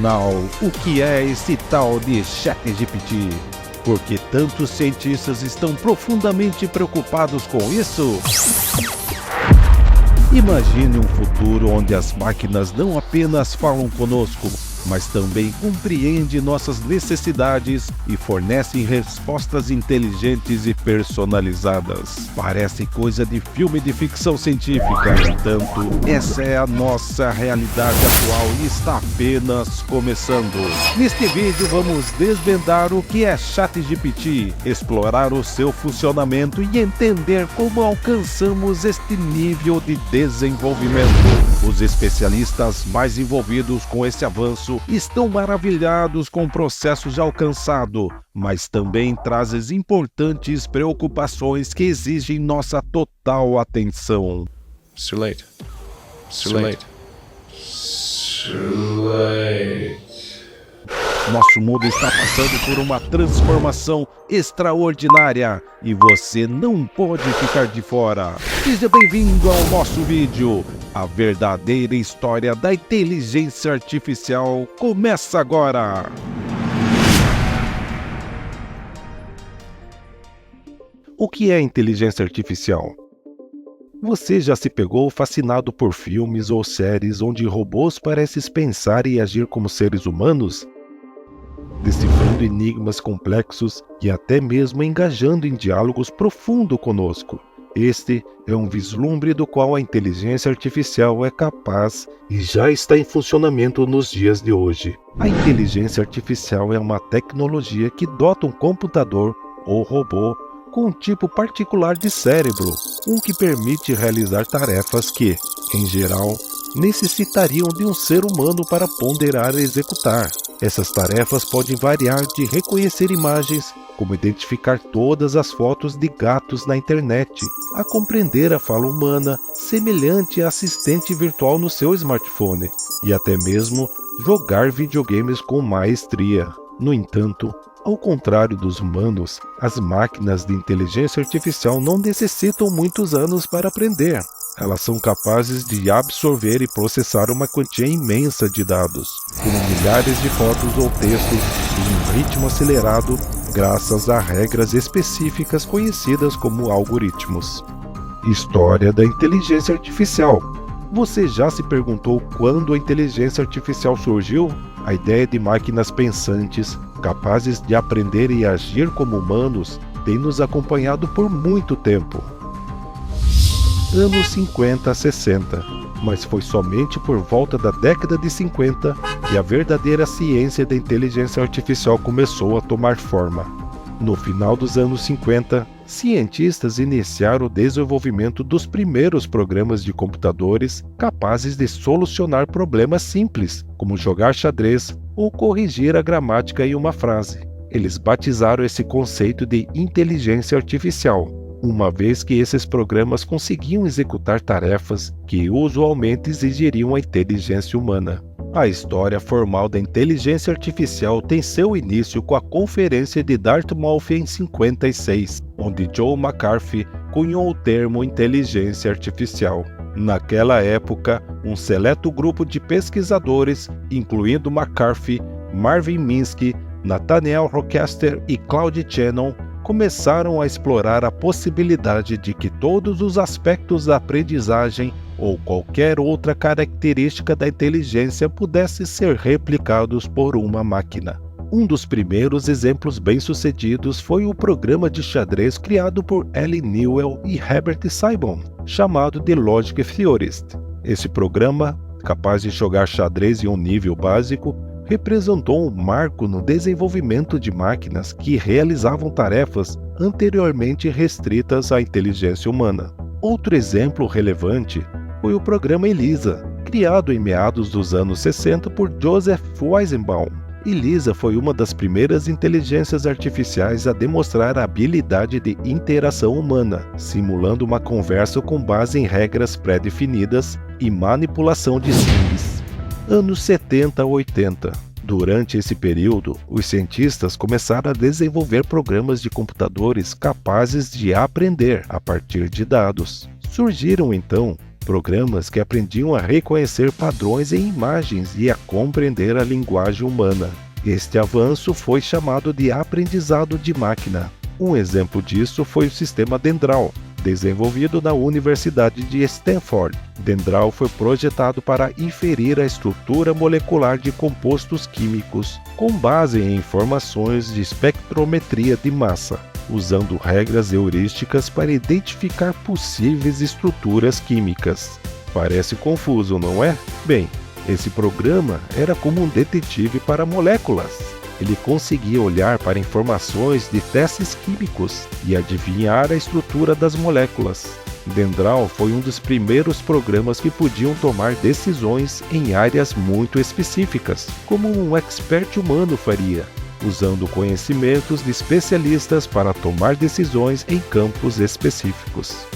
Afinal, o que é esse tal de ChatGPT? Por que tantos cientistas estão profundamente preocupados com isso? Imagine um futuro onde as máquinas não apenas falam conosco, mas também compreendem nossas necessidades e fornecem respostas inteligentes e personalizadas. Parece coisa de filme de ficção científica, no entanto, essa é a nossa realidade atual e está apenas começando. Neste vídeo vamos desvendar o que é ChatGPT, explorar o seu funcionamento e entender como alcançamos este nível de desenvolvimento. Os especialistas mais envolvidos com esse avanço estão maravilhados com o processo já alcançado, mas também trazem importantes preocupações que exigem nossa total atenção. It's too late. It's too late. It's too late. Nosso mundo está passando por uma transformação extraordinária e você não pode ficar de fora. Seja bem-vindo ao nosso vídeo. A verdadeira história da inteligência artificial começa agora. O que é inteligência artificial? Você já se pegou fascinado por filmes ou séries onde robôs parecem pensar e agir como seres humanos? Decifrando enigmas complexos e até mesmo engajando em diálogos profundos conosco. Este é um vislumbre do qual a inteligência artificial é capaz e já está em funcionamento nos dias de hoje. A inteligência artificial é uma tecnologia que dota um computador ou robô com um tipo particular de cérebro, que permite realizar tarefas que, em geral, necessitariam de um ser humano para ponderar e executar. Essas tarefas podem variar de reconhecer imagens, como identificar todas as fotos de gatos na internet, a compreender a fala humana, semelhante a assistente virtual no seu smartphone, e até mesmo jogar videogames com maestria. No entanto, ao contrário dos humanos, as máquinas de inteligência artificial não necessitam muitos anos para aprender. Elas são capazes de absorver e processar uma quantia imensa de dados, como milhares de fotos ou textos, em um ritmo acelerado, graças a regras específicas conhecidas como algoritmos. História da inteligência artificial. Você já se perguntou quando a inteligência artificial surgiu? A ideia de máquinas pensantes, capazes de aprender e agir como humanos, tem nos acompanhado por muito tempo. Anos 50 a 60, mas foi somente por volta da década de 50 que a verdadeira ciência da inteligência artificial começou a tomar forma. No final dos anos 50, cientistas iniciaram o desenvolvimento dos primeiros programas de computadores capazes de solucionar problemas simples, como jogar xadrez ou corrigir a gramática em uma frase. Eles batizaram esse conceito de inteligência artificial, uma vez que esses programas conseguiam executar tarefas que usualmente exigiriam a inteligência humana. A história formal da inteligência artificial tem seu início com a Conferência de Dartmouth em 56, onde Joe McCarthy cunhou o termo inteligência artificial. Naquela época, um seleto grupo de pesquisadores, incluindo McCarthy, Marvin Minsky, Nathaniel Rochester e Claude Shannon, começaram a explorar a possibilidade de que todos os aspectos da aprendizagem ou qualquer outra característica da inteligência pudessem ser replicados por uma máquina. Um dos primeiros exemplos bem-sucedidos foi o programa de xadrez criado por Allen Newell e Herbert Simon, chamado de Logic Theorist. Esse programa, capaz de jogar xadrez em um nível básico, representou um marco no desenvolvimento de máquinas que realizavam tarefas anteriormente restritas à inteligência humana. Outro exemplo relevante foi o programa ELIZA, criado em meados dos anos 60 por Joseph Weizenbaum. ELIZA foi uma das primeiras inteligências artificiais a demonstrar a habilidade de interação humana, simulando uma conversa com base em regras pré-definidas e manipulação de símbolos. Anos 70 a 80. Durante esse período, os cientistas começaram a desenvolver programas de computadores capazes de aprender a partir de dados. Surgiram então programas que aprendiam a reconhecer padrões em imagens e a compreender a linguagem humana. Este avanço foi chamado de aprendizado de máquina. Um exemplo disso foi o sistema Dendral, desenvolvido na Universidade de Stanford. Dendral foi projetado para inferir a estrutura molecular de compostos químicos, com base em informações de espectrometria de massa, usando regras heurísticas para identificar possíveis estruturas químicas. Parece confuso, não é? Bem, esse programa era como um detetive para moléculas. Ele conseguia olhar para informações de testes químicos e adivinhar a estrutura das moléculas. Dendral foi um dos primeiros programas que podiam tomar decisões em áreas muito específicas, como um expert humano faria, usando conhecimentos de especialistas para tomar decisões em campos específicos.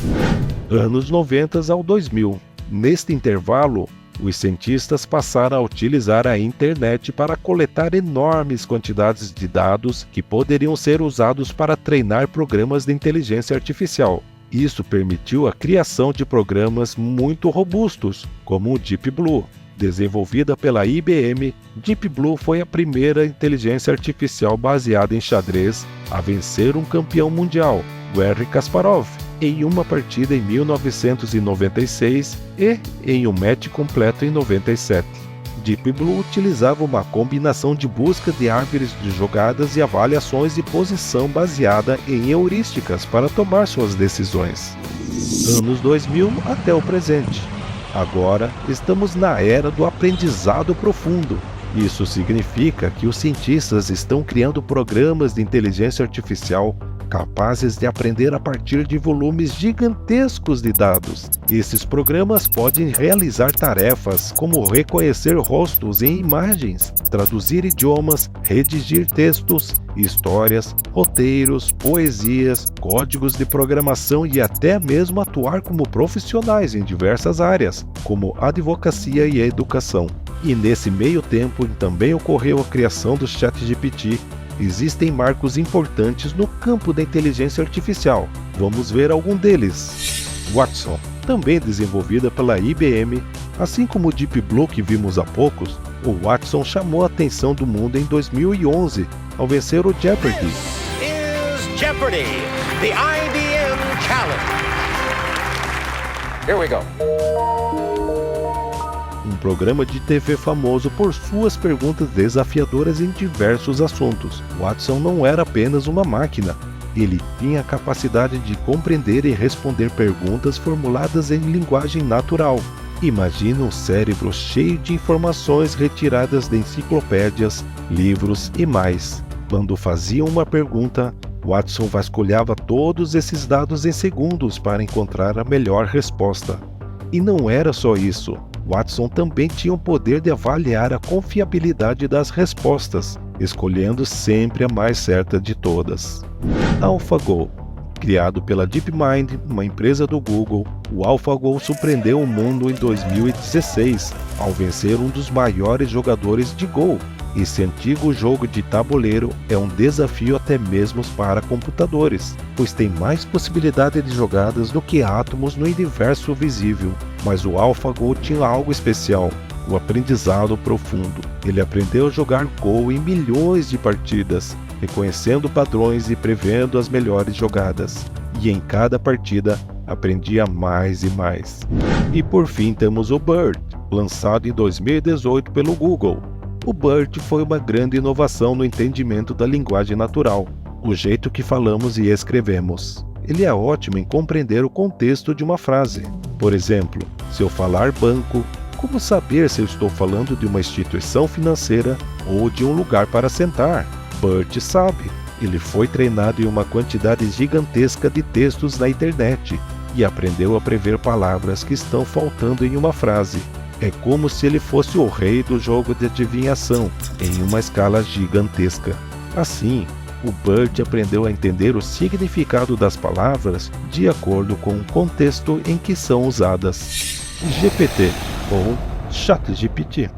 Anos 90 ao 2000. Neste intervalo, os cientistas passaram a utilizar a internet para coletar enormes quantidades de dados que poderiam ser usados para treinar programas de inteligência artificial. Isso permitiu a criação de programas muito robustos, como o Deep Blue. Desenvolvida pela IBM, Deep Blue foi a primeira inteligência artificial baseada em xadrez a vencer um campeão mundial, Garry Kasparov, em uma partida em 1996 e em um match completo em 97. Deep Blue utilizava uma combinação de busca de árvores de jogadas e avaliações de posição baseada em heurísticas para tomar suas decisões. Anos 2000 até o presente. Agora estamos na era do aprendizado profundo. Isso significa que os cientistas estão criando programas de inteligência artificial capazes de aprender a partir de volumes gigantescos de dados. Esses programas podem realizar tarefas como reconhecer rostos em imagens, traduzir idiomas, redigir textos, histórias, roteiros, poesias, códigos de programação e até mesmo atuar como profissionais em diversas áreas, como advocacia e educação. E nesse meio tempo também ocorreu a criação do ChatGPT. Existem marcos importantes no campo da inteligência artificial. Vamos ver algum deles. Watson, também desenvolvida pela IBM, assim como o Deep Blue que vimos há poucos, o Watson chamou a atenção do mundo em 2011 ao vencer o Jeopardy! Is Jeopardy! The IBM Challenge! Here we go. Um programa de TV famoso por suas perguntas desafiadoras em diversos assuntos. Watson não era apenas uma máquina. Ele tinha a capacidade de compreender e responder perguntas formuladas em linguagem natural. Imagina um cérebro cheio de informações retiradas de enciclopédias, livros e mais. Quando faziam uma pergunta, Watson vasculhava todos esses dados em segundos para encontrar a melhor resposta. E não era só isso. Watson também tinha o poder de avaliar a confiabilidade das respostas, escolhendo sempre a mais certa de todas. AlphaGo. Criado pela DeepMind, uma empresa do Google, o AlphaGo surpreendeu o mundo em 2016, ao vencer um dos maiores jogadores de Go. Esse antigo jogo de tabuleiro é um desafio até mesmo para computadores, pois tem mais possibilidade de jogadas do que átomos no universo visível. Mas o AlphaGo tinha algo especial, o aprendizado profundo. Ele aprendeu a jogar Go em milhões de partidas, reconhecendo padrões e prevendo as melhores jogadas. E em cada partida, aprendia mais e mais. E por fim temos o BERT, lançado em 2018 pelo Google. O BERT foi uma grande inovação no entendimento da linguagem natural, o jeito que falamos e escrevemos. Ele é ótimo em compreender o contexto de uma frase. Por exemplo, se eu falar banco, como saber se eu estou falando de uma instituição financeira ou de um lugar para sentar? BERT sabe. Ele foi treinado em uma quantidade gigantesca de textos na internet e aprendeu a prever palavras que estão faltando em uma frase. É como se ele fosse o rei do jogo de adivinhação, em uma escala gigantesca. Assim, o BERT aprendeu a entender o significado das palavras de acordo com o contexto em que são usadas. GPT, ou ChatGPT.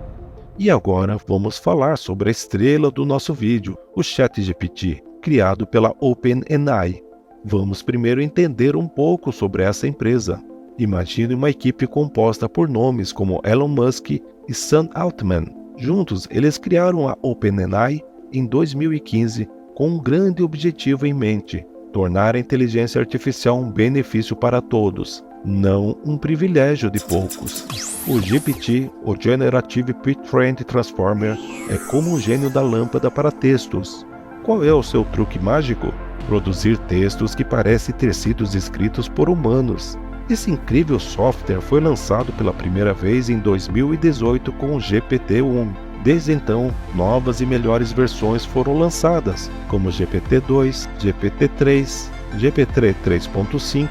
E agora vamos falar sobre a estrela do nosso vídeo, o ChatGPT, criado pela OpenAI. Vamos primeiro entender um pouco sobre essa empresa. Imagine uma equipe composta por nomes como Elon Musk e Sam Altman. Juntos, eles criaram a OpenAI em 2015 com um grande objetivo em mente: tornar a inteligência artificial um benefício para todos, não um privilégio de poucos. O GPT, o Generative Pre-trained Transformer, é como um gênio da lâmpada para textos. Qual é o seu truque mágico? Produzir textos que parecem ter sido escritos por humanos. Esse incrível software foi lançado pela primeira vez em 2018 com o GPT-1. Desde então, novas e melhores versões foram lançadas, como GPT-2, GPT-3, GPT 3.5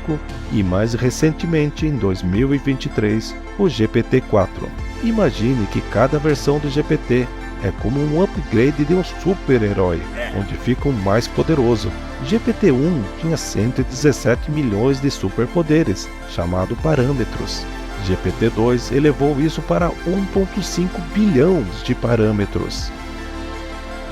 e, mais recentemente, em 2023, o GPT-4. Imagine que cada versão do GPT é como um upgrade de um super-herói, onde fica um mais poderoso. GPT-1 tinha 117 milhões de superpoderes, chamado parâmetros. GPT-2 elevou isso para 1,5 bilhões de parâmetros.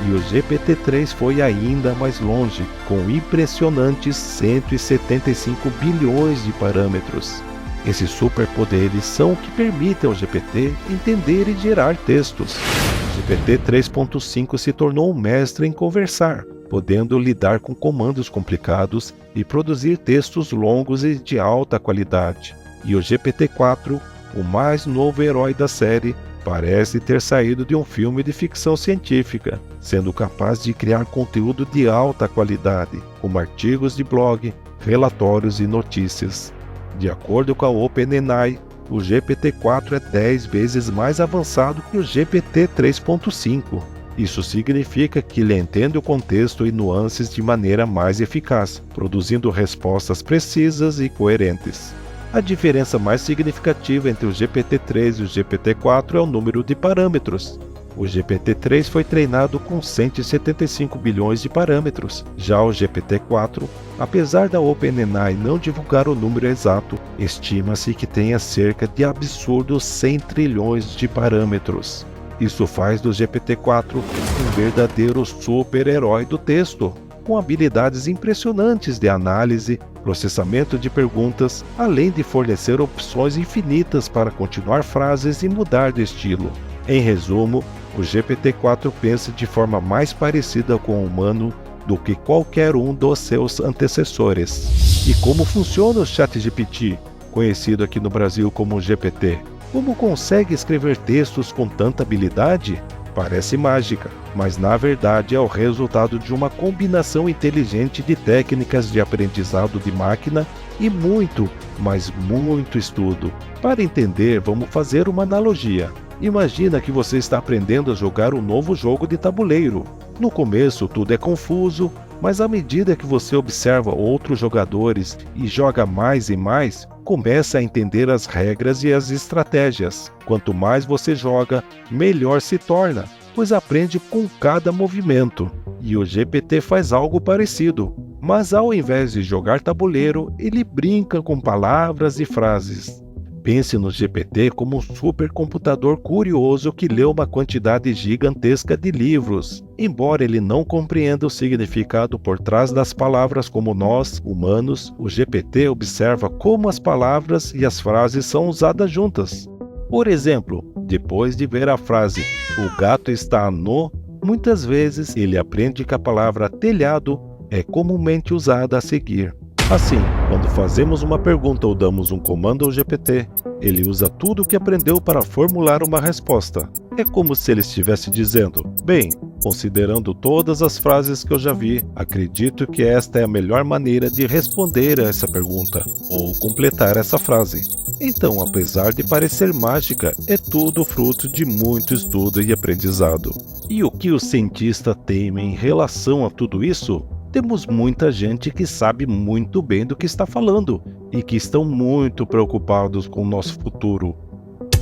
E o GPT-3 foi ainda mais longe, com impressionantes 175 bilhões de parâmetros. Esses superpoderes são o que permitem ao GPT entender e gerar textos. O GPT 3.5 se tornou um mestre em conversar, podendo lidar com comandos complicados e produzir textos longos e de alta qualidade. E o GPT-4, o mais novo herói da série, parece ter saído de um filme de ficção científica, sendo capaz de criar conteúdo de alta qualidade, como artigos de blog, relatórios e notícias. De acordo com a OpenAI, o GPT-4 é 10 vezes mais avançado que o GPT 3.5. Isso significa que ele entende o contexto e nuances de maneira mais eficaz, produzindo respostas precisas e coerentes. A diferença mais significativa entre o GPT-3 e o GPT-4 é o número de parâmetros. O GPT-3 foi treinado com 175 bilhões de parâmetros. Já o GPT-4, apesar da OpenAI não divulgar o número exato, estima-se que tenha cerca de absurdos 100 trilhões de parâmetros. Isso faz do GPT-4 um verdadeiro super-herói do texto, com habilidades impressionantes de análise, processamento de perguntas, além de fornecer opções infinitas para continuar frases e mudar de estilo. Em resumo, o GPT-4 pensa de forma mais parecida com o humano do que qualquer um dos seus antecessores. E como funciona o ChatGPT, conhecido aqui no Brasil como GPT? Como consegue escrever textos com tanta habilidade? Parece mágica, mas na verdade é o resultado de uma combinação inteligente de técnicas de aprendizado de máquina e muito, mas muito estudo. Para entender, vamos fazer uma analogia. Imagina que você está aprendendo a jogar um novo jogo de tabuleiro. No começo tudo é confuso, mas à medida que você observa outros jogadores e joga mais e mais, começa a entender as regras e as estratégias. Quanto mais você joga, melhor se torna, pois aprende com cada movimento. E o GPT faz algo parecido, mas ao invés de jogar tabuleiro, ele brinca com palavras e frases. Pense no GPT como um supercomputador curioso que lê uma quantidade gigantesca de livros. Embora ele não compreenda o significado por trás das palavras como nós, humanos, o GPT observa como as palavras e as frases são usadas juntas. Por exemplo, depois de ver a frase "o gato está no", muitas vezes ele aprende que a palavra telhado é comumente usada a seguir. Assim, quando fazemos uma pergunta ou damos um comando ao GPT, ele usa tudo o que aprendeu para formular uma resposta. É como se ele estivesse dizendo: bem, considerando todas as frases que eu já vi, acredito que esta é a melhor maneira de responder a essa pergunta, ou completar essa frase. Então, apesar de parecer mágica, é tudo fruto de muito estudo e aprendizado. E o que o cientista teme em relação a tudo isso? Temos muita gente que sabe muito bem do que está falando e que estão muito preocupados com o nosso futuro.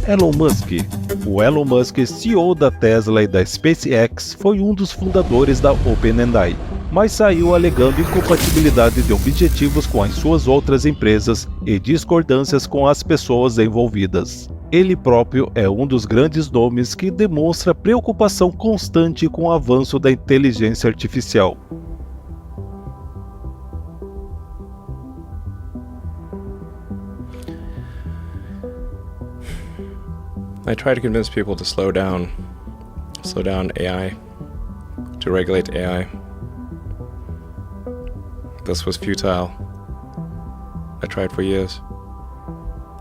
Elon Musk. O Elon Musk, CEO da Tesla e da SpaceX, foi um dos fundadores da OpenAI, mas saiu alegando incompatibilidade de objetivos com as suas outras empresas e discordâncias com as pessoas envolvidas. Ele próprio é um dos grandes nomes que demonstra preocupação constante com o avanço da inteligência artificial. I try to convince people to slow down AI, to regulate AI. This was futile. I tried for years.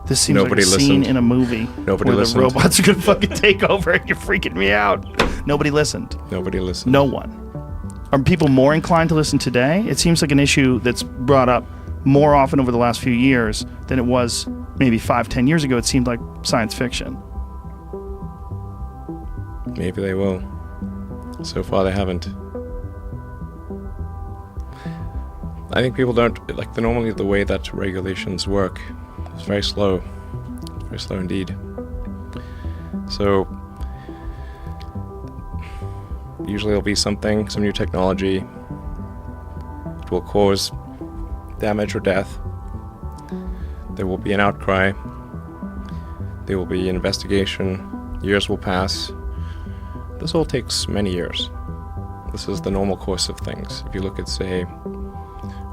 This seems Nobody like a scene listened. in a movie Nobody where listened. the robots are gonna fucking take over and you're freaking me out. Nobody listened. Nobody listened. No one. Are people more inclined to listen today? It seems like an issue that's brought up more often over the last few years than it was maybe 5-10 years ago. It seemed like science fiction. Maybe they will. So far they haven't. I think people don't, like, normally the way that regulations work is very slow. It's very slow indeed. So, usually there'll be some new technology. It will cause damage or death. There will be an outcry. There will be an investigation. Years will pass. This all takes many years. This is the normal course of things. If you look at, say,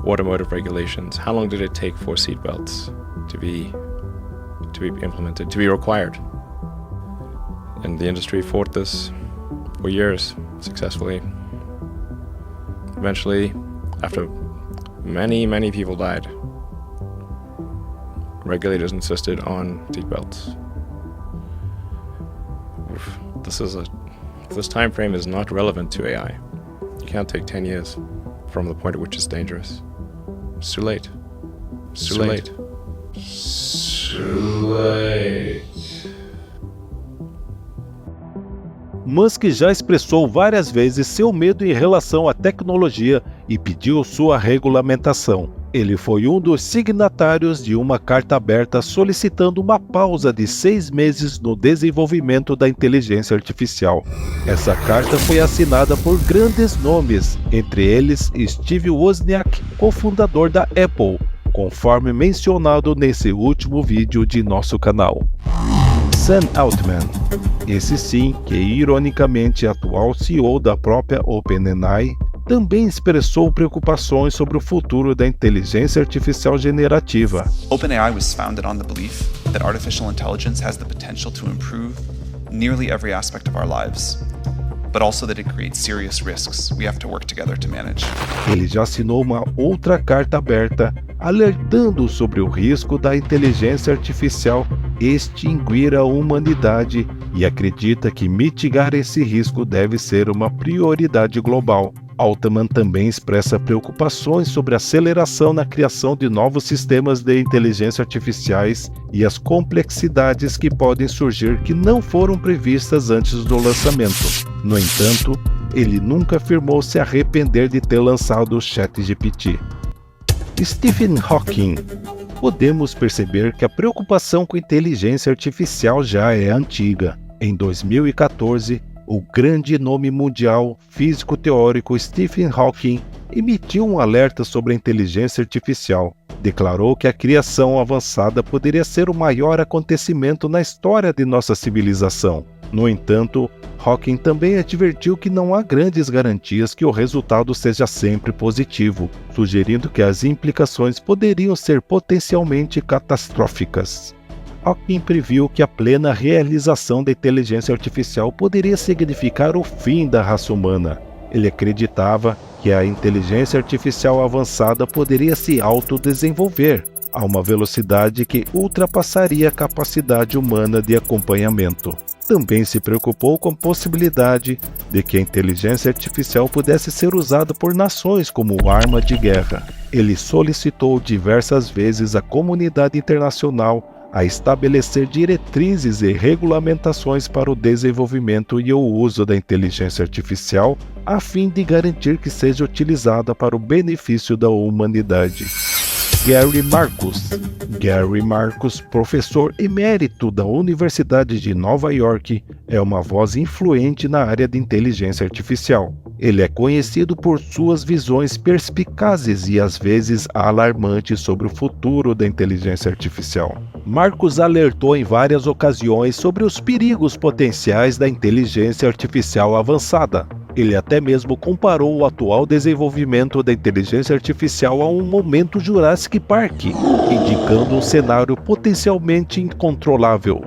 automotive regulations, how long did it take for seatbelts to be implemented, to be required? And the industry fought this for years successfully. Eventually, after many people died, regulators insisted on seatbelts. This time frame is not relevant to AI. You can't take 10 years from the point at which it's dangerous. It's too late. It's too late. It's too late. Musk já expressou várias vezes seu medo em relação à tecnologia e pediu sua regulamentação. Ele foi um dos signatários de uma carta aberta solicitando uma pausa de 6 meses no desenvolvimento da inteligência artificial. Essa carta foi assinada por grandes nomes, entre eles Steve Wozniak, cofundador da Apple, conforme mencionado nesse último vídeo de nosso canal. Sam Altman, esse sim, que ironicamente é atual CEO da própria OpenAI, também expressou preocupações sobre o futuro da inteligência artificial generativa. OpenAI was founded on the belief that artificial intelligence has the potential to improve nearly every aspect of our lives, but also that it creates serious risks we have to work together to manage. Ele já assinou uma outra carta aberta alertando sobre o risco da inteligência artificial extinguir a humanidade e acredita que mitigar esse risco deve ser uma prioridade global. Altman também expressa preocupações sobre a aceleração na criação de novos sistemas de inteligência artificiais e as complexidades que podem surgir que não foram previstas antes do lançamento. No entanto, ele nunca afirmou se arrepender de ter lançado o ChatGPT. Stephen Hawking. Podemos perceber que a preocupação com inteligência artificial já é antiga. Em 2014, o grande nome mundial físico teórico Stephen Hawking emitiu um alerta sobre a inteligência artificial. Declarou que a criação avançada poderia ser o maior acontecimento na história de nossa civilização. No entanto, Hawking também advertiu que não há grandes garantias que o resultado seja sempre positivo, sugerindo que as implicações poderiam ser potencialmente catastróficas. Hawking previu que a plena realização da inteligência artificial poderia significar o fim da raça humana. Ele acreditava que a inteligência artificial avançada poderia se autodesenvolver a uma velocidade que ultrapassaria a capacidade humana de acompanhamento. Também se preocupou com a possibilidade de que a inteligência artificial pudesse ser usada por nações como arma de guerra. Ele solicitou diversas vezes a comunidade internacional a estabelecer diretrizes e regulamentações para o desenvolvimento e o uso da inteligência artificial, a fim de garantir que seja utilizada para o benefício da humanidade. Gary Marcus. Gary Marcus, professor emérito da Universidade de Nova York, é uma voz influente na área de inteligência artificial. Ele é conhecido por suas visões perspicazes e às vezes alarmantes sobre o futuro da inteligência artificial. Marcus alertou em várias ocasiões sobre os perigos potenciais da inteligência artificial avançada. Ele até mesmo comparou o atual desenvolvimento da inteligência artificial a um momento Jurassic Park, indicando um cenário potencialmente incontrolável.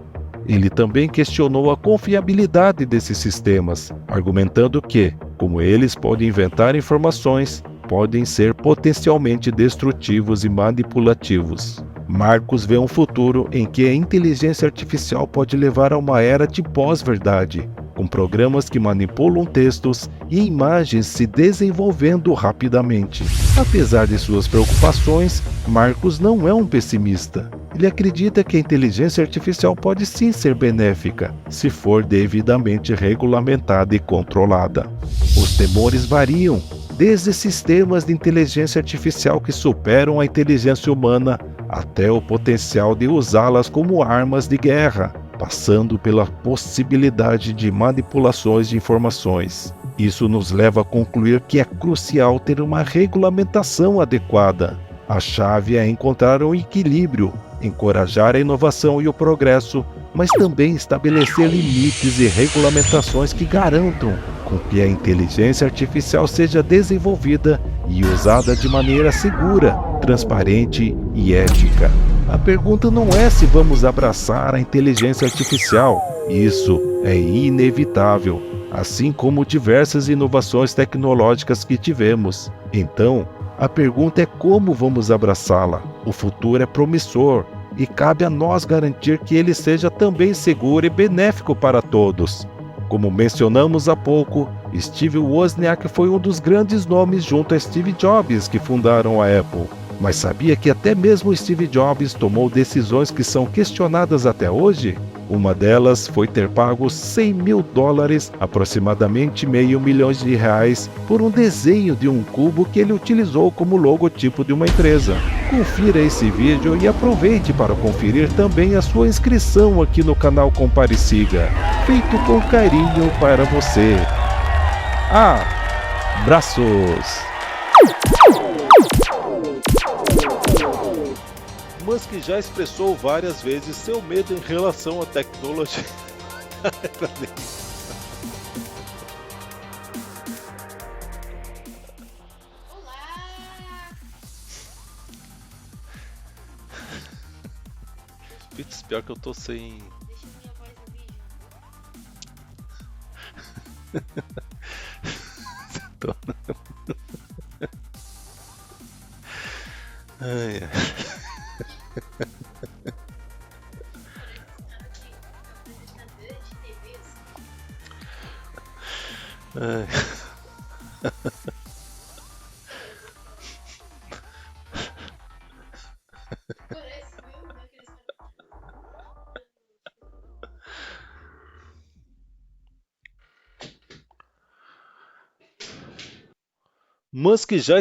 Ele também questionou a confiabilidade desses sistemas, argumentando que, como eles podem inventar informações, podem ser potencialmente destrutivos e manipulativos. Marcus vê um futuro em que a inteligência artificial pode levar a uma era de pós-verdade, com programas que manipulam textos e imagens se desenvolvendo rapidamente. Apesar de suas preocupações, Marcus não é um pessimista. Ele acredita que a inteligência artificial pode sim ser benéfica, se for devidamente regulamentada e controlada. Os temores variam, desde sistemas de inteligência artificial que superam a inteligência humana, até o potencial de usá-las como armas de guerra, passando pela possibilidade de manipulações de informações. Isso nos leva a concluir que é crucial ter uma regulamentação adequada. A chave é encontrar um equilíbrio, encorajar a inovação e o progresso, mas também estabelecer limites e regulamentações que garantam com que a inteligência artificial seja desenvolvida e usada de maneira segura, transparente e ética. A pergunta não é se vamos abraçar a inteligência artificial. Isso é inevitável, assim como diversas inovações tecnológicas que tivemos. Então, a pergunta é como vamos abraçá-la. O futuro é promissor e cabe a nós garantir que ele seja também seguro e benéfico para todos. Como mencionamos há pouco, Steve Wozniak foi um dos grandes nomes junto a Steve Jobs que fundaram a Apple. Mas sabia que até mesmo Steve Jobs tomou decisões que são questionadas até hoje? Uma delas foi ter pago $100 mil, aproximadamente R$500 mil, por um desenho de um cubo que ele utilizou como logotipo de uma empresa. Confira esse vídeo e aproveite para conferir também a sua inscrição aqui no canal Compare e Siga, feito com carinho para você. Abraços! Musk já expressou várias vezes seu medo em relação à tecnologia. Putz, pior que eu tô sem. Tô... Ai, ai. Ai. Musk já